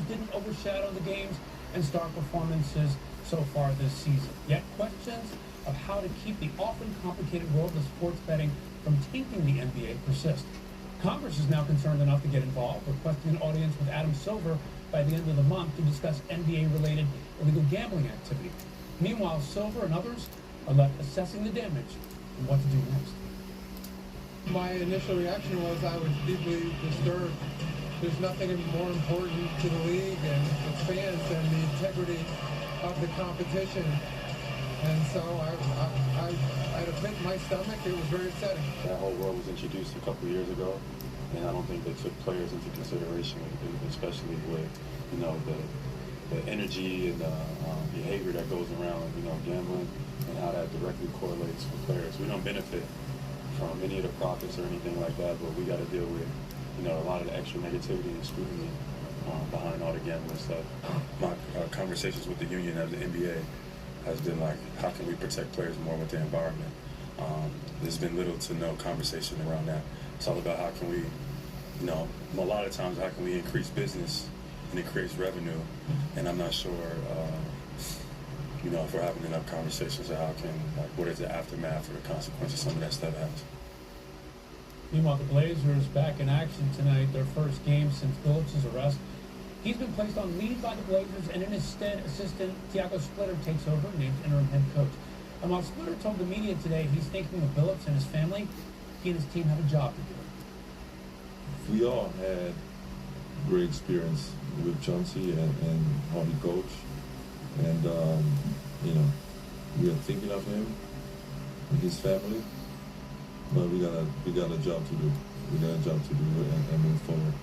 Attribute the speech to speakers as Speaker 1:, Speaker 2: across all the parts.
Speaker 1: didn't overshadow the games and star performances so far this season. Yet questions of how to keep the often complicated world of sports betting from tainting the NBA persist. Congress is now concerned enough to get involved, requesting an audience with Adam Silver by the end of the month to discuss NBA-related illegal gambling activity. Meanwhile, Silver and others are left assessing the damage and what to do next.
Speaker 2: My initial reaction was I was deeply disturbed. There's nothing more important to the league and its fans than the integrity of the competition. And so I had a pit in my stomach. It was very upsetting.
Speaker 3: That whole world was introduced a couple of years ago, and I don't think they took players into consideration, especially with, the energy and the behavior that goes around, gambling, and how that directly correlates with players. We don't benefit from any of the profits or anything like that, but we got to deal with, a lot of the extra negativity and scrutiny behind all the gambling stuff. My conversations with the union of the NBA has been like, how can we protect players more with the environment? There's been little to no conversation around that. It's all about how can we, a lot of times, how can we increase business and increase revenue? And I'm not sure, if we're having enough conversations of how can, what is the aftermath or the consequences some of that stuff has.
Speaker 1: Meanwhile, the Blazers back in action tonight, their first game since Phillips' arrest. He's been placed on leave by the Blazers, and in his stead, assistant Tiago Splitter takes over, named interim head coach. And while Splitter told the media today he's thinking of Phillips and his family, he and his team have a job to do.
Speaker 4: We all had great experience with Chauncey and how he coached. And, we are thinking of him and his family, but we got a job to do. We got a job to do and move forward.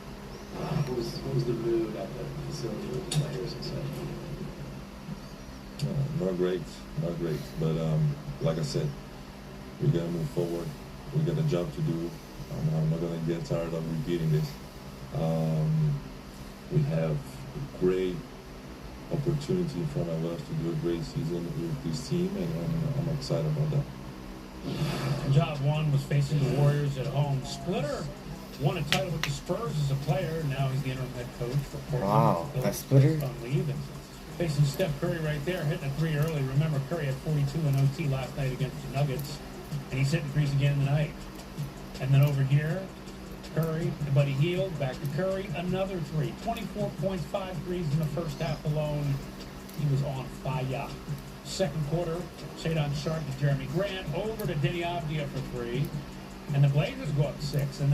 Speaker 5: What was the mood at the facility with the players and such?
Speaker 4: Not great. But like I said, we gotta move forward. We got a job to do. I'm not gonna get tired of repeating this. We have a great opportunity in front of us to do a great season with this team, and I'm excited about that.
Speaker 1: Job one was facing the Warriors at home. Splitter won a title with the Spurs as a player. Now he's the interim head coach for Portland.
Speaker 6: Wow, that's Splitter.
Speaker 1: On leave and facing Steph Curry right there, hitting a three early. Remember, Curry had 42 in OT last night against the Nuggets, and he's hitting threes again tonight. And then over here, Curry and Buddy Hield, back to Curry, another three. 24 points, 5 threes in the first half alone. He was on fire. Second quarter, Shadon Sharp to Jeremy Grant, over to Denny Avdia for 3. And the Blazers go up 6. And